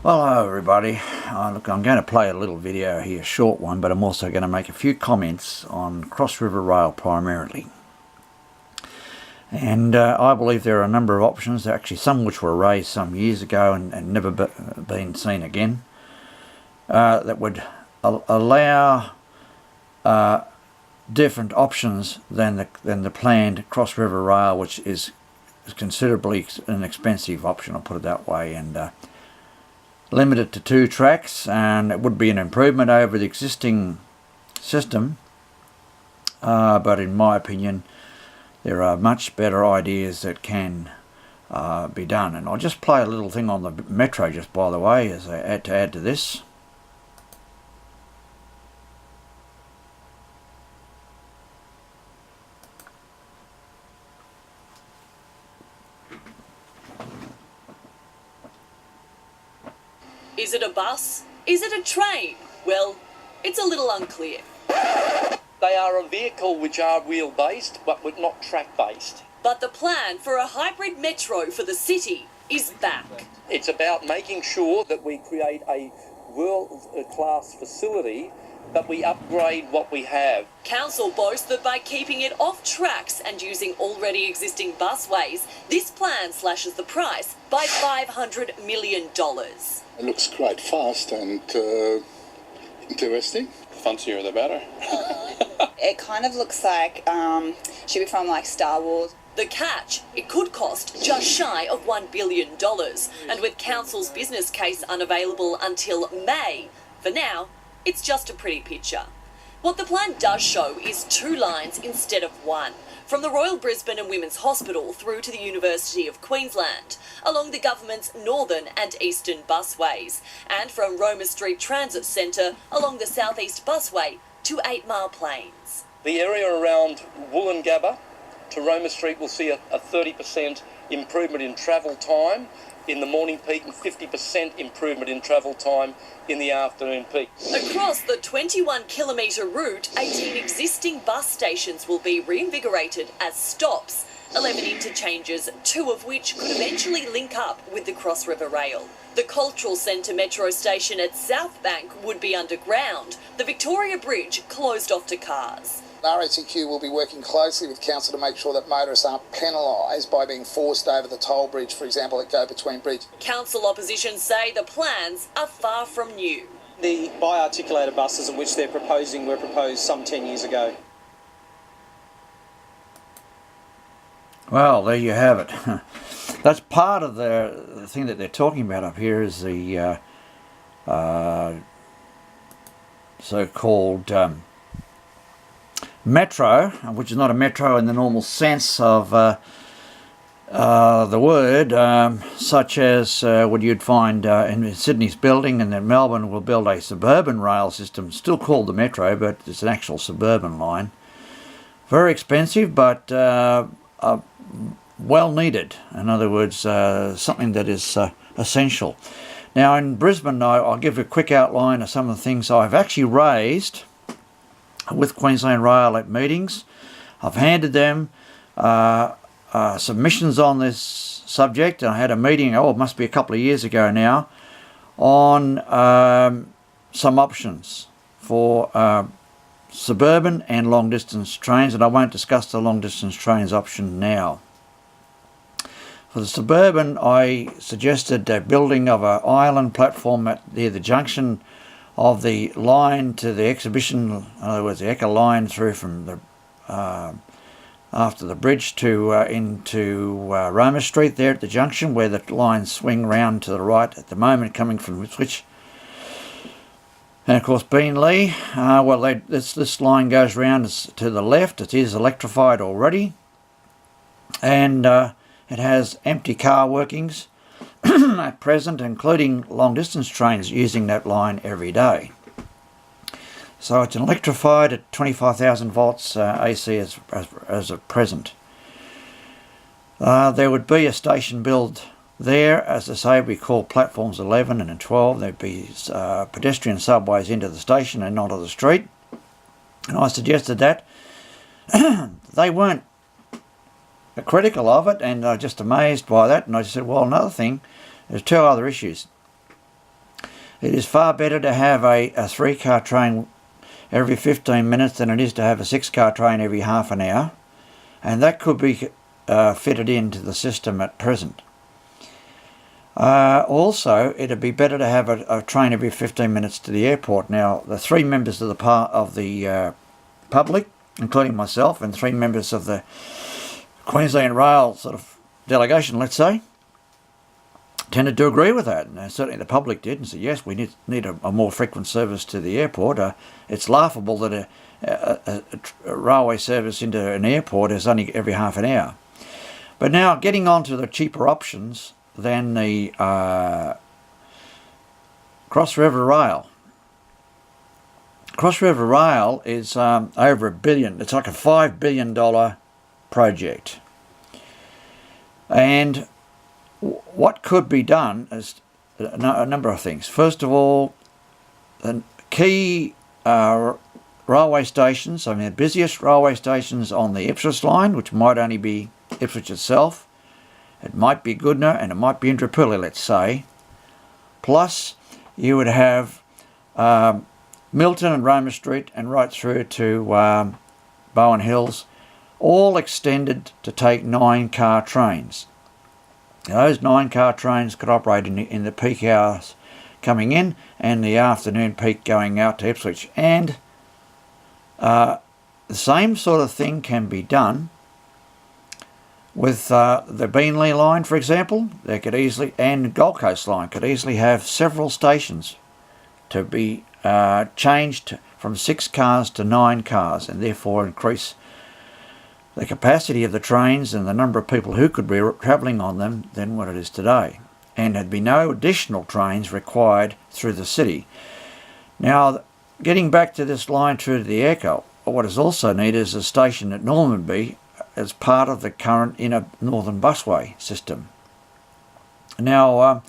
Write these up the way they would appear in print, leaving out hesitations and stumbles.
Well, hello everybody. Look, I'm going to play a little video here, a short one, but I'm also going to make a few comments on Cross River Rail primarily. And I believe there are a number of options, actually some which were raised some years ago and never been seen again, that would allow different options than the planned Cross River Rail, which is considerably an expensive option, I'll put it that way, and limited to 2 tracks, and it would be an improvement over the existing system, but in my opinion there are much better ideas that can be done. And I'll just play a little thing on the metro just by the way as I add to this. Is it a bus? Is it a train? Well, it's a little unclear. They are a vehicle which are wheel-based, but not track-based. But the plan for a hybrid metro for the city is back. It's about making sure that we create a world-class facility, but we upgrade what we have. Council boasts that by keeping it off tracks and using already existing busways, this plan slashes the price by $500 million. It looks quite fast and interesting. The fancier the better. It kind of looks like should be from like Star Wars. The catch, it could cost just shy of $1 billion, and with Council's business case unavailable until May, for now, it's just a pretty picture. What the plan does show is 2 lines instead of 1, from the Royal Brisbane and Women's Hospital through to the University of Queensland, along the government's northern and eastern busways, and from Roma Street Transit Centre along the southeast busway to 8 Mile Plains. The area around Woolloongabba to Roma Street will see a 30% improvement in travel time in the morning peak and 50% improvement in travel time in the afternoon peak. Across the 21-kilometre route, 18 existing bus stations will be reinvigorated as stops, 11 interchanges, 2 of which could eventually link up with the Cross River Rail. The Cultural Centre metro station at South Bank would be underground, the Victoria Bridge closed off to cars. RACQ will be working closely with Council to make sure that motorists aren't penalised by being forced over the toll bridge, for example, at Go Between Bridge. Council opposition say the plans are far from new. The bi-articulated buses of which they're proposing were proposed some 10 years ago. Well, there you have it. That's part of the thing that they're talking about up here is the so-called metro, which is not a metro in the normal sense of the word, such as what you'd find in Sydney's building, and then Melbourne will build a suburban rail system, still called the metro, but it's an actual suburban line. Very expensive, but well needed. In other words, something that is essential. Now in Brisbane, I'll give a quick outline of some of the things I've actually raised with Queensland Rail at meetings. I've handed them submissions on this subject. I had a meeting, it must be a couple of years ago now, on some options for suburban and long distance trains, and I won't discuss the long distance trains option now. For the suburban, I suggested a building of an island platform near the junction of the line to the exhibition, in other words the Echo line through from the after the bridge to into Roma Street there at the junction where the lines swing round to the right at the moment coming from Ipswich. And of course Beenleigh, this line goes round to the left. It is electrified already, and it has empty car workings at present, including long distance trains using that line every day. So it's electrified at 25,000 volts AC as of present. There would be a station build there, as I say, we call platforms 11 and 12. There'd be pedestrian subways into the station and onto the street. And I suggested that. They weren't critical of it, and I was just amazed by that. And I said, well, another thing, there's 2 other issues. It is far better to have a 3-car train every 15 minutes than it is to have a 6-car train every half an hour, and that could be fitted into the system at present. Also, it'd be better to have a train every 15 minutes to the airport. Now, the 3 members of the public, including myself, and 3 members of the Queensland Rail sort of delegation, let's say, tended to agree with that, and certainly the public did, and said yes, we need a more frequent service to the airport. It's laughable that a railway service into an airport is only every half an hour. But now, getting on to the cheaper options than the Cross River Rail. Cross River Rail is over $1 billion. It's like a $5 billion project. And what could be done is a number of things. First of all, the key railway stations, the busiest railway stations on the Ipswich line, which might only be Ipswich itself, it might be Goodna, and it might be Indooroopilly, let's say. Plus, you would have Milton and Roma Street and right through to Bowen Hills, all extended to take 9-car trains. Now, those 9-car trains could operate in the peak hours coming in and the afternoon peak going out to Ipswich. And the same sort of thing can be done with the Beenleigh line, for example. They could easily, and Gold Coast line, could easily have several stations to be changed from 6 cars to 9 cars, and therefore increase the capacity of the trains and the number of people who could be travelling on them than what it is today. And there'd be no additional trains required through the city. Now, getting back to this line through to the Echo, what is also needed is a station at Normanby as part of the current inner northern busway system. Now,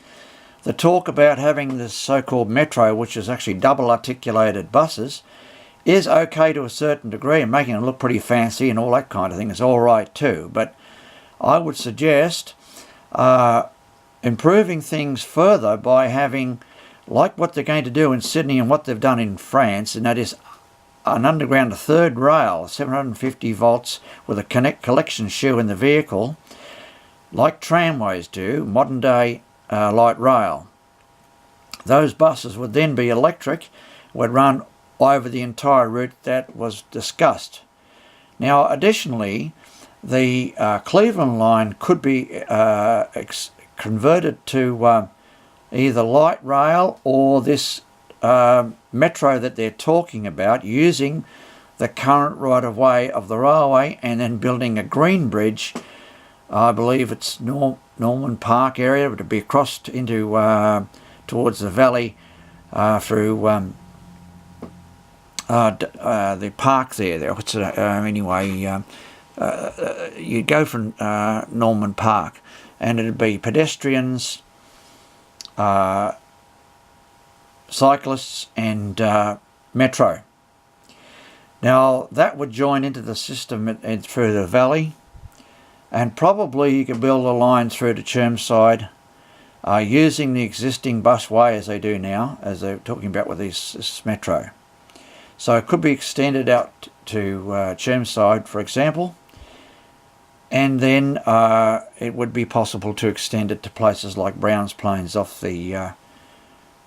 the talk about having this so-called metro, which is actually double articulated buses, is okay to a certain degree, and making it look pretty fancy and all that kind of thing is all right too. But I would suggest improving things further by having, like what they're going to do in Sydney and what they've done in France, and that is an underground third rail, 750 volts, with a collection shoe in the vehicle, like tramways do, modern day light rail. Those buses would then be electric, would run over the entire route that was discussed. Now, additionally, the Cleveland line could be converted to either light rail or this metro that they're talking about, using the current right-of-way of the railway and then building a green bridge. I believe it's Norman Park area, to be crossed into towards the valley through the park there. Anyway, you'd go from Norman Park, and it'd be pedestrians, cyclists, and metro. Now, that would join into the system through the valley, and probably you could build a line through to Chermside using the existing busway as they do now, as they're talking about with this metro. So it could be extended out to Chermside, for example, and then it would be possible to extend it to places like Browns Plains off the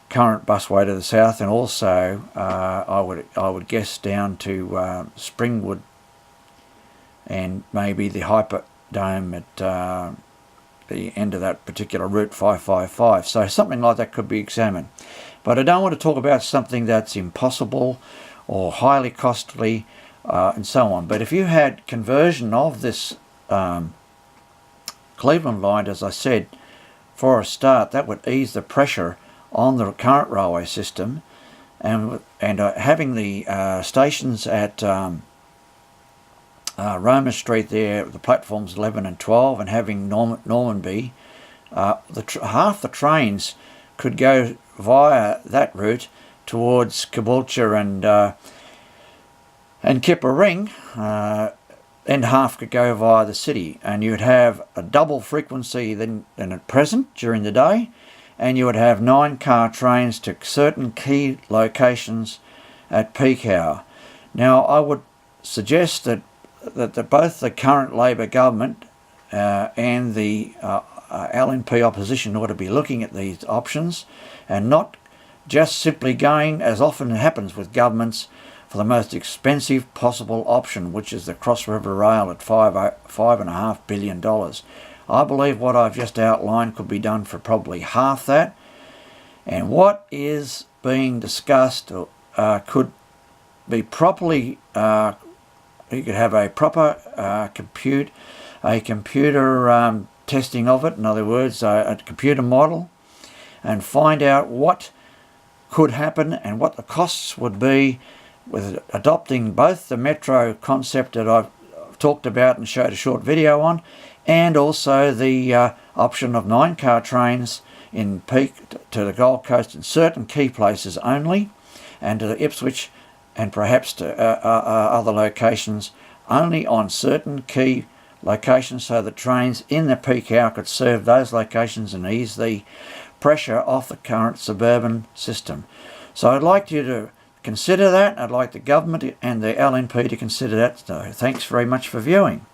current busway to the south, and also I would guess down to Springwood and maybe the Hyperdome at the end of that particular route 555. So something like that could be examined. But I don't want to talk about something that's impossible or highly costly and so on. But if you had conversion of this Cleveland line, as I said, for a start, that would ease the pressure on the current railway system, and having the stations at Roma Street there, the platforms 11 and 12, and having Normanby, half the trains could go via that route towards Caboolture and Kippa Ring, and half could go via the city, and you'd have a double frequency than at present during the day, and you would have 9-car trains to certain key locations at peak hour. Now, I would suggest that both the current Labor government and the LNP opposition ought to be looking at these options and not just simply going, as often happens with governments, for the most expensive possible option, which is the Cross River Rail at $5.5 billion. I believe what I've just outlined could be done for probably half that, and what is being discussed could be properly, you could have a proper computer testing of it, in other words, a computer model, and find out what could happen and what the costs would be with adopting both the metro concept that I've talked about and showed a short video on, and also the option of 9-car trains in peak to the Gold Coast in certain key places only, and to the Ipswich and perhaps to other locations only on certain key locations, so that trains in the peak hour could serve those locations and ease the pressure off the current suburban system. So I'd like you to consider that. I'd like the government and the LNP to consider that. So thanks very much for viewing.